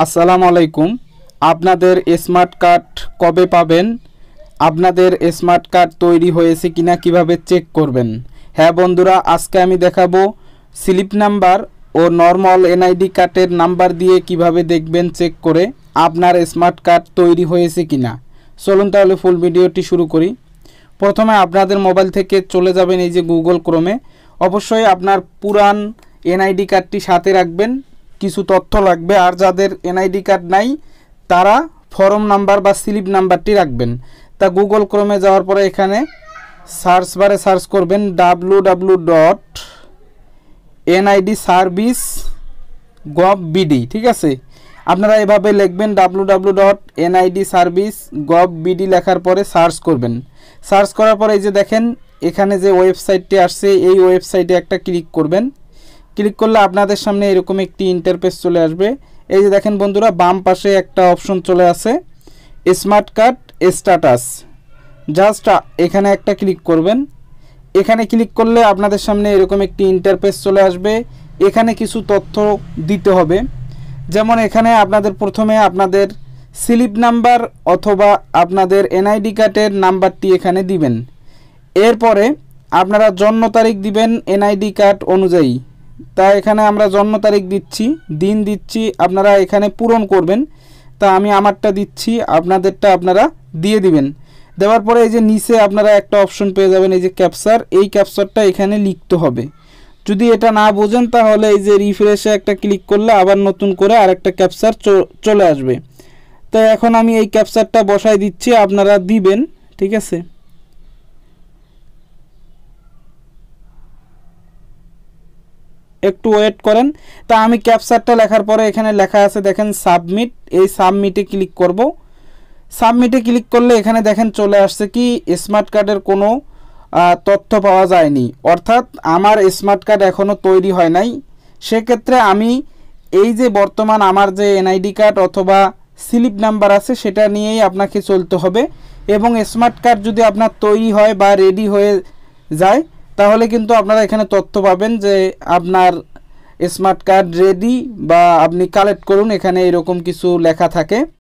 আসসালামু আলাইকুম। আপনাদের স্মার্ট কার্ড কবে পাবেন? আপনাদের স্মার্ট কার্ড তৈরি হয়েছে কিনা কিভাবে চেক করবেন? হ্যাঁ বন্ধুরা, আজকে আমি দেখাবো স্লিপ নাম্বার ও নর্মাল এনআইডি কার্ডের নাম্বার দিয়ে কিভাবে দেখবেন চেক করে আপনার স্মার্ট কার্ড তৈরি হয়েছে কিনা। চলুন তাহলে ফুল ভিডিওটি শুরু করি। প্রথমে আপনাদের মোবাইল থেকে চলে যাবেন এই যে গুগল ক্রোমে। অবশ্যই আপনার পুরান এনআইডি কার্ডটি সাথে রাখবেন, কিছু তথ্য লাগবে। আর যাদের এনআইডি কার্ড নাই তারা ফর্ম নাম্বার বা স্লিপ নাম্বারটি রাখবেন। তা গুগল ক্রোমে যাওয়ার পরে এখানে সার্চ বারে সার্চ করবেন www.nidservice.gov.bd। ঠিক আছে, আপনারা এভাবে লিখবেন www.nidservice.gov.bd লেখার পরে সার্চ করবেন। সার্চ করার পরে এই যে দেখেন এখানে যে ওয়েবসাইটটি আসছে, এই ওয়েবসাইটে একটা ক্লিক করবেন। ক্লিক করলে আপনাদের সামনে এরকম একটি ইন্টারফেস চলে আসবে। এই যে দেখেন বন্ধুরা, বাম পাশে একটা অপশন চলে আসে স্মার্ট কার্ড স্ট্যাটাস। জাস্ট এখানে একটা ক্লিক করবেন। এখানে ক্লিক করলে আপনাদের সামনে এরকম একটি ইন্টারফেস চলে আসবে। এখানে কিছু তথ্য দিতে হবে, যেমন এখানে আপনাদের প্রথমে আপনাদের স্লিপ নাম্বার অথবা আপনাদের এনআইডি কার্ডের নাম্বারটি এখানে দিবেন। এরপরে আপনারা জন্ম তারিখ দিবেন এনআইডি কার্ড অনুযায়ী। তা এখানে আমরা জন্ম তারিখ দিচ্ছি, দিন দিচ্ছি, আপনারা এখানে পূরণ করবেন। তা আমি আমারটা দিচ্ছি, আপনাদেরটা আপনারা দিয়ে দিবেন। দেওয়ার পরে এই যে নিচে আপনারা একটা অপশন পেয়ে যাবেন এই যে ক্যাপচার। এই ক্যাপচারটা এখানে লিখতে হবে। যদি এটা না বোঝেন তাহলে এই যে রিফ্রেশে একটা ক্লিক করলে আবার নতুন করে আরেকটা ক্যাপচার চলে আসবে। তো এখন আমি এই ক্যাপচারটা বসাই দিচ্ছি, আপনারা দিবেন। ঠিক আছে, একটু ওয়েট করেন। তা আমি ক্যাপচারটা লেখার পরে এখানে লেখা আছে দেখেন সাবমিট। এই সাবমিটে ক্লিক করব। সাবমিটে ক্লিক করলে এখানে দেখেন চলে আসছে কি স্মার্ট কার্ডের কোনো তথ্য পাওয়া যায়নি, অর্থাৎ আমার স্মার্ট কার্ড এখনও তৈরি হয় নাই। সেক্ষেত্রে আমি এই যে বর্তমান আমার যে এনআইডি কার্ড অথবা স্লিপ নাম্বার আছে সেটা নিয়েই আপনাকে চলতে হবে। এবং স্মার্ট কার্ড যদি আপনার তৈরি হয় বা রেডি হয়ে যায় তাহলে কিন্তু আপনারা এখানে তথ্য পাবেন যে আপনার স্মার্ট কার্ড রেডি বা আপনি কালেক্ট করুন, এখানে এরকম কিছু লেখা থাকে।